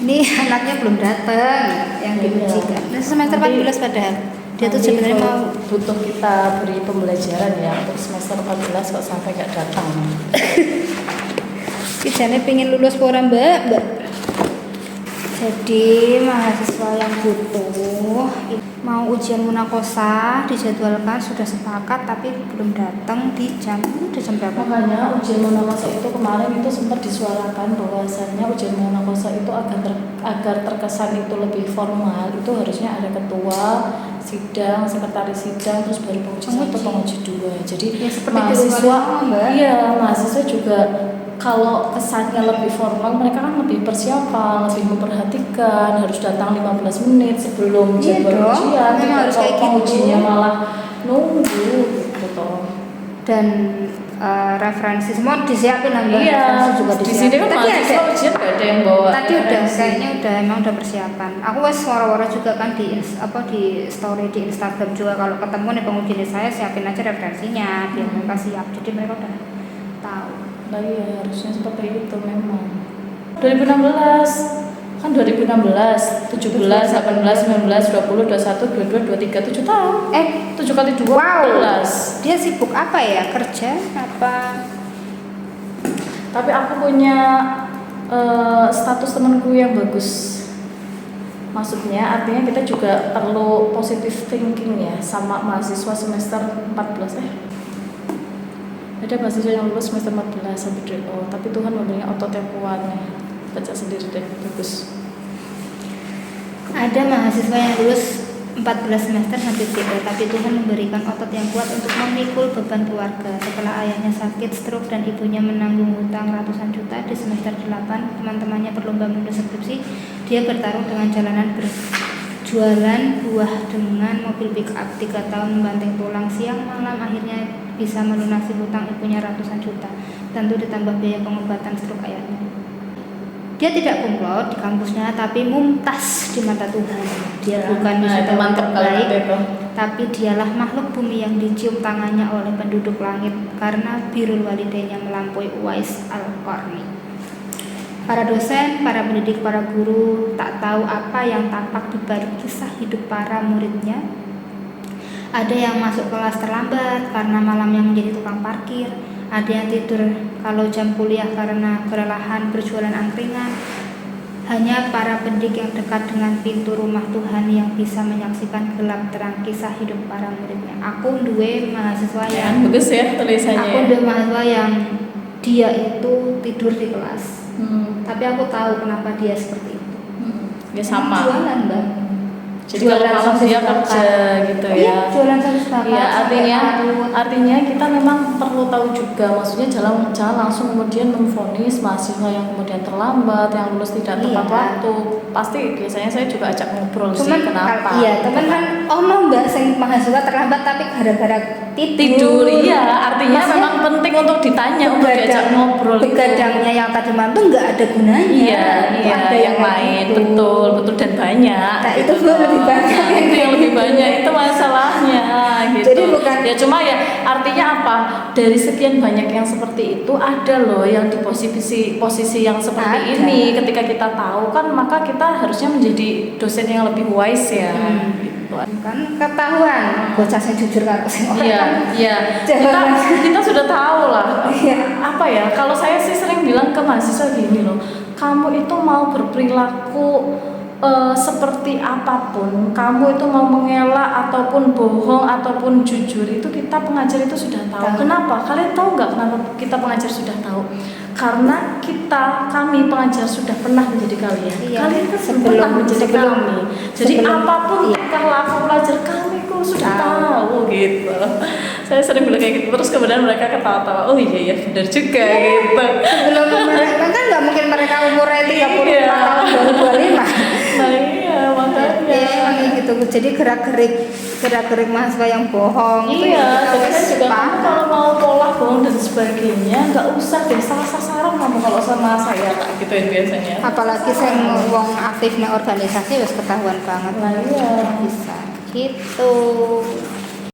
Ini anaknya belum datang yang diujikan. Nah, semester 14 padahal. Dia tuh sebenarnya mau butuh kita beri pembelajaran ya untuk semester 14 kok sampai gak datang. Kijane pengen lulus pora Mbak. Jadi mahasiswa yang butuh mau ujian munakosa dijadwalkan sudah sepakat tapi belum datang di jam berapa? Makanya ujian munakosa itu kemarin itu sempat disuarakan bahwasannya ujian munakosa itu agar terkesan itu lebih formal itu harusnya ada ketua sidang, sekretaris sidang, terus baru penguji satu, penguji dua. Jadi ya, mahasiswa juga kalau kesannya lebih formal, mereka kan lebih persiapan, lebih memperhatikan, harus datang 15 menit sebelum jadwal ujian. Harus kayak pengujinya malah nunggu gitu toh. Dan referensi semua disiapin Mbak. Iya, juga di sini kan mahasiswa ujian gak ada yang bawa. Tadi kayaknya emang udah persiapan. Aku wara-wara juga kan di story di Instagram juga kalau ketemu nih penguji saya siapin aja referensinya biar mereka siap. Jadi mereka udah tahu. Nah iya, harusnya seperti itu memang. 2016 kan 2016, 17, 18, 19, 20, 21, 22, 23, 7 tahun. 7 kali 2, wow. 12. Dia sibuk apa ya? Kerja apa? Tapi aku punya status temanku yang bagus. Maksudnya artinya kita juga perlu positive thinking ya sama mahasiswa semester 14 ada mahasiswa yang lulus semester 14 sampai DO, tapi Tuhan memberinya otot yang kuat nih. Baca sendiri deh, bagus. Ada mahasiswa yang lulus 14 semester sampai DO, tapi Tuhan memberikan otot yang kuat untuk memikul beban keluarga. Setelah ayahnya sakit stroke dan ibunya menanggung hutang ratusan juta di semester 8, teman-temannya berlomba menulis skripsi. Dia bertarung dengan jalanan berjualan buah dengan mobil pick up 3 tahun membanting tulang siang malam, akhirnya bisa melunasi hutang ibunya ratusan juta, tentu ditambah biaya pengobatan stroke ayahnya. Dia tidak kumlot di kampusnya, tapi mumtaz di mata Tuhan. Dia bukan wisudawan terbaik, tapi dialah makhluk bumi yang dicium tangannya oleh penduduk langit karena birrul walidainnya melampaui Uwais Al-Qarni. Para dosen, para pendidik, para guru tak tahu apa yang tampak di balik kisah hidup para muridnya. Ada yang masuk kelas terlambat karena malamnya menjadi tukang parkir. Ada yang tidur kalau jam kuliah karena kelelahan berjualan angkringan. Hanya para pendidik yang dekat dengan pintu rumah Tuhan yang bisa menyaksikan gelap terang kisah hidup para muridnya. Aku duwe mahasiswa yang bagus ya tulisannya. Aku duwe mahasiswa yang dia itu tidur di kelas. Tapi aku tahu kenapa dia seperti itu. Ya sama. Jualan Mbak. Jadi kalau malam dia kerja gitu ya. Iya, jualan satu Iya, artinya kita memang perlu tahu juga, maksudnya jangan langsung kemudian memvonis mahasiswa yang kemudian terlambat, yang lulus tidak tepat waktu. Pasti biasanya saya juga ajak ngobrol sih kenapa. Iya, teman kan Mbak sing mahasiswa terlambat tapi gara-gara tidur. Iya, artinya memang penting untuk ditanya, untuk diajak ngobrol. Begadangnya yang tadi mantu nggak ada gunanya. Iya, ada yang lain, betul dan banyak. Nah, itu lebih banyak itu yang lebih banyak itu masalahnya gitu. Jadi bukan ya cuma ya artinya apa, dari sekian banyak yang seperti itu ada loh yang di posisi yang seperti ini. Ketika kita tahu kan maka kita harusnya menjadi dosen yang lebih wise ya. Gitu. Kan ketahuan bocah yang jujur kan. Iya. Kita sudah tahu lah. Apa ya, kalau saya sih sering bilang ke mahasiswa gini loh, kamu itu mau berperilaku seperti apapun, kamu itu mau mengelak ataupun bohong ataupun jujur, itu kita pengajar itu sudah tahu. Kenapa? Kalian tahu nggak kenapa kita pengajar sudah tahu? Karena kami pengajar sudah pernah menjadi kalian. Kalian kan pernah menjadi kami. Jadi apapun tingkah laku pelajar kami kok sudah tahu gitu. Saya sering bilang kayak gitu, terus kemudian mereka ketawa-tawa. Oh iya benar juga gitu. Sebelum mereka kan nggak mungkin mereka umurnya 35 tahun baru 25. Nah iya makanya gitu. Jadi gerak-gerik mahasiswa yang bohong. Iya, jadi saya juga kalau mau pola bohong dan sebagainya nggak usah deh, salah sasaran kamu kalau sama saya kayak gituin biasanya. Apalagi saya ngomong aktifnya organisasi harus ketahuan banget. Nah iya bisa gitu.